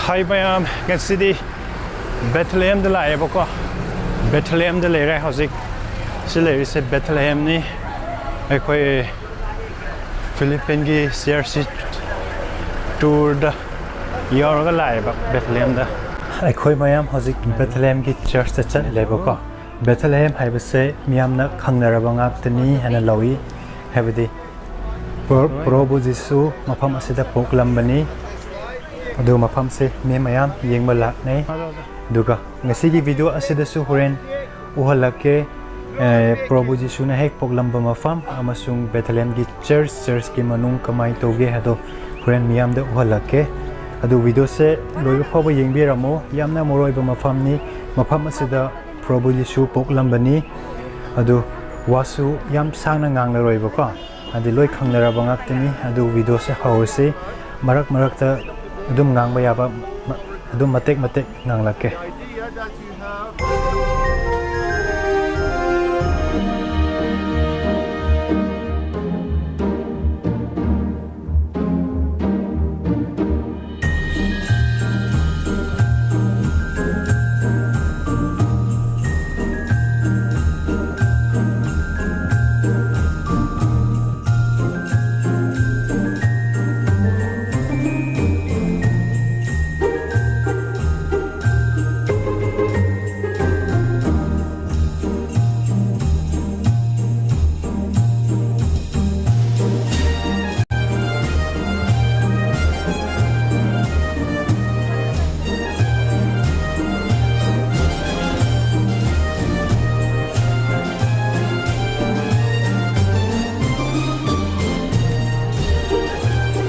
Hi bayam can see the Bethlehem de la boko Bethlehem de la housing sile is Bethlehem ni ekoi Philippine gi CRC tour da yor ga lai ba Bethlehem da ekoi bayam housing Bethlehem gi church ta chat le boko Bethlehem hai ba se miam na khangna ba ngak tani hana lawi habdi Probu Jesu mafam asida poklam bani adu mafam se me mayam yengba laknai duga ngasi gi video asida su horen uhalake Probu Jesu na hek poklam ba mafam amasung Bethlehem gi church ki manung kamai toge hado horen miyam da uhalake adu video se loi phawa yengbi ramo yamna moroi ba mafam ni mafam asida Probu Jesu poklam bani adu wasu yam sangna ngangla roi ba ko adi loi khanglara bangak tini adu video se hause marak ta adum ngangba yaba adum matek nganglake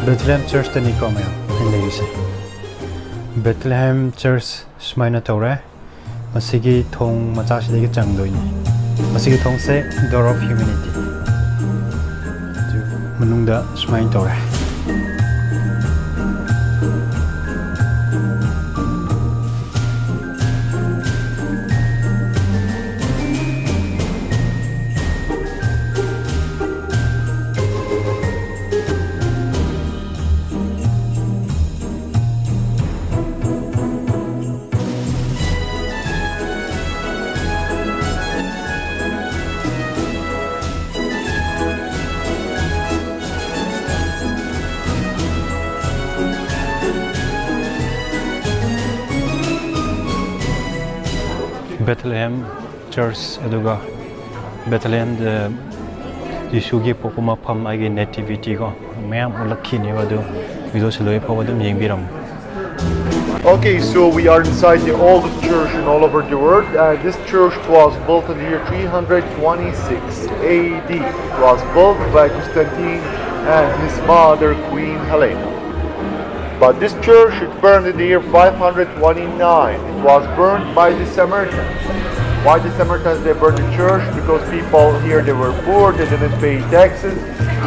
Bethlehem Church tani ko maya hindi se Bethlehem Church smaina tore masigi thong macha se gi changdoi ni masigi thong se door of humanity ju manungda smain tore Bethlehem Church aduga Bethlehem the Jesu gi pokuma pham agi Nativity ko mayam ulakhi ni wadu video se loi phawadum yengbiram. Okay, so we are inside the oldest church in all over the world. This church was built in the year 326 AD. It was built by Constantine and his mother Queen Helena. But this church, it burned in the year 529. It was burned by the Samaritans. Why the Samaritans they burned the church? Because people here they were poor, they didn't pay taxes.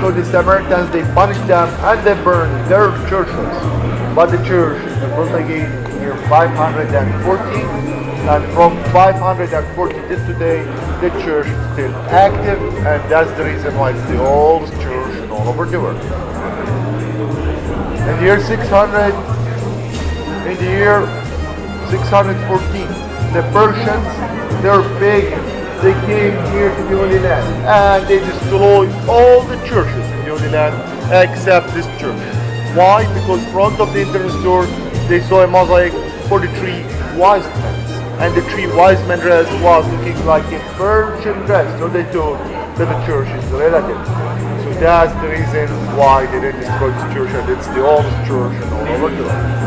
So the Samaritans they punished them and they burned their churches. But the church was built again in the year 514. And from 540 to today, the church is still active, and that's the reason why it's the oldest church in all over the world. In the year 600, in the year 614, the Persians, they're big, they came here to the Holy Land and they destroyed all the churches in the Holy Land except this church. Why? Because in front of the entrance door, they saw a mosaic for the three wise men. And the three wise men dress was looking like a Persian dress, so they thought that the church is relative. So that's the reason why they didn't destroy this church, and it's the oldest church in all over the world.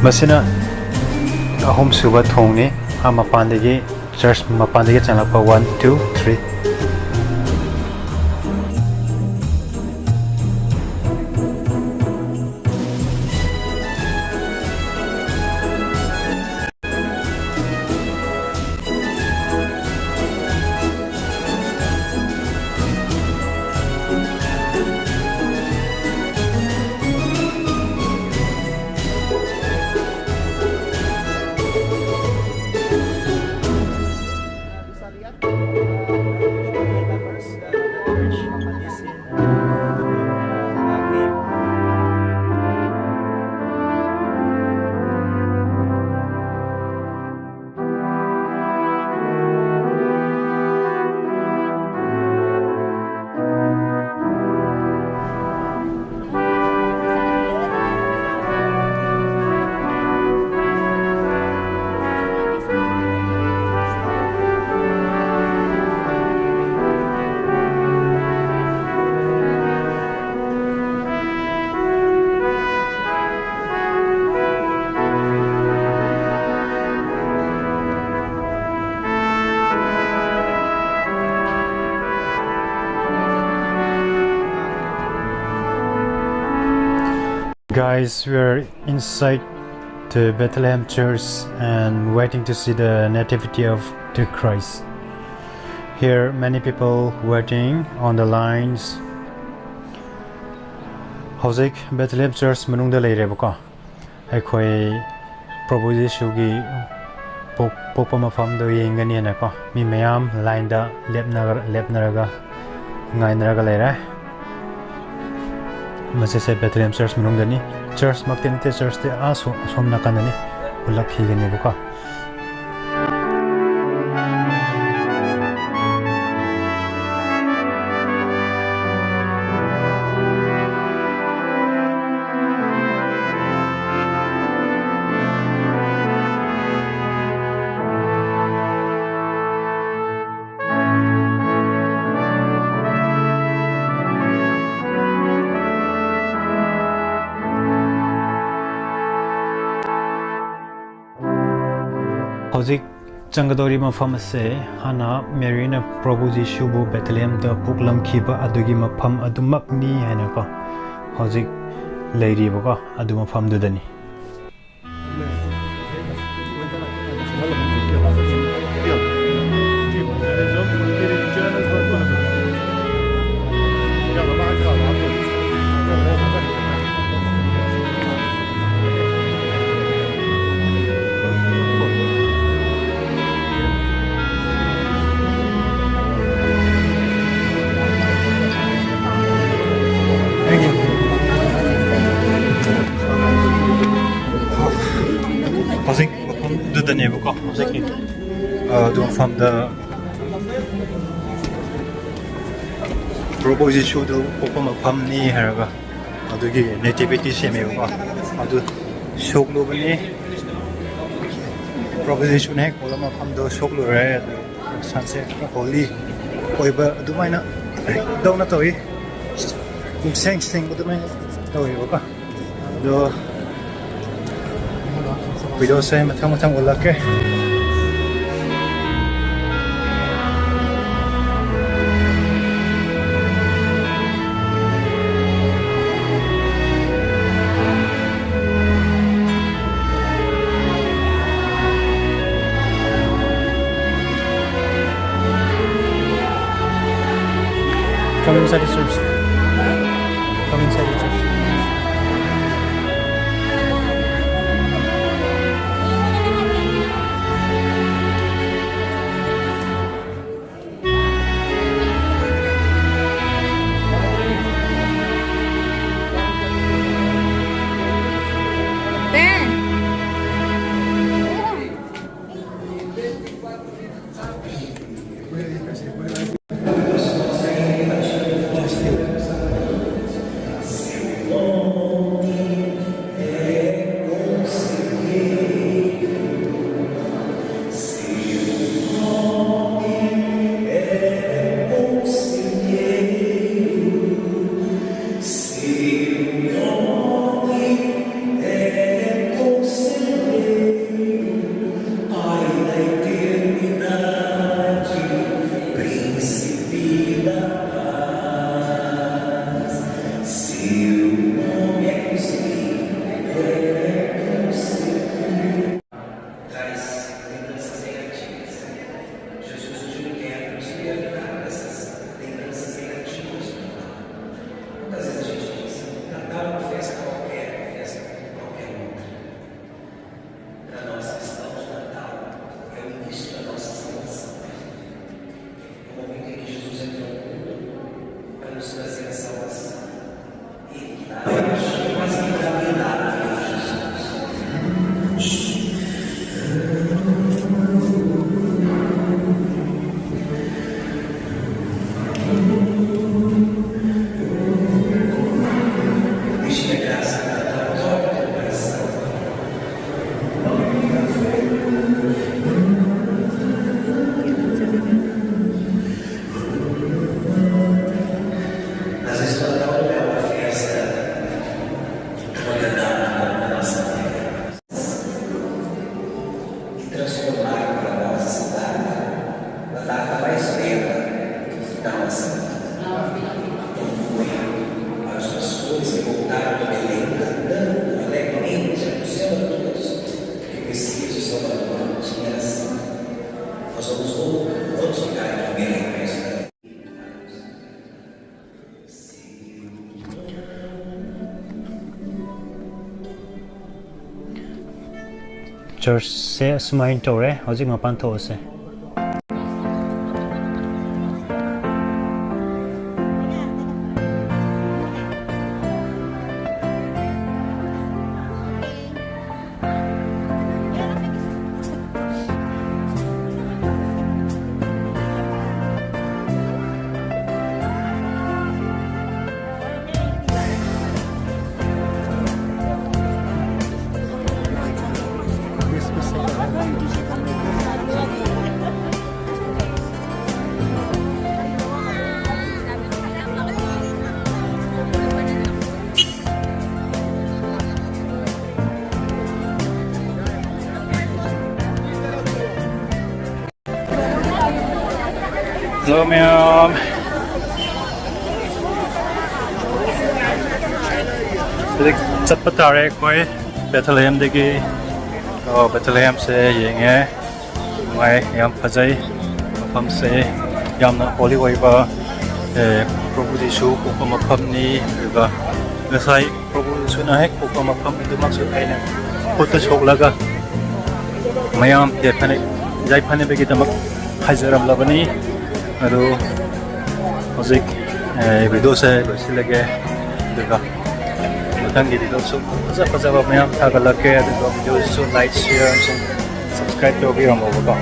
Masina ahom suba thong ni mapandagi church mapandagi changlakpa 1 2 3 lihat Guys, we're inside the Bethlehem Church and waiting to see the Nativity of the Christ. Here, many people waiting on the lines. Howzik Bethlehem Church manungda leireba akhoi Prabhu Jesu gi pokpa mafam do yengani na ko mi mayam line da lepnaraga ngainaraga leira masese Bethlehem Church manungdani church maktenite church te somna kanani ulap higani buka Howzik changadori mafam ase hana Mary na Prabhu Jesu bu Bethlehem da puklam khiba adugi mafam adumak ni haina ko howzik leiri boka adu mafam dudani Howzik mafam dudani boka howzik adu mafam da Prabhu Jesu do pokpa mafam ni haraga adugi nativity seme boka adu shoklo bani Prabhu Jesu ne kola mafam do shoklo re sunset holy oiba adumaina dawna toy sing adumaina toy boka do video se matang ulake come inside the church. Come inside the church. church se sumain tore hojik mapan those Hello ma'am. Chappa tare koi Bethlehem degi Bethlehem se yenge ngai yam phajai mafam se yamna holy oiba Prabhu Jesu ko mafam ni ba ngasai Prabhu Jesu na hek ko mafam du mak su aina photo choklaga mayam te phane jai phane begi tamak hajaram labani ado hojik video se losilage duga mathangi video so faza mayam thagalake ado video so like share and subscribe to bi ramo ba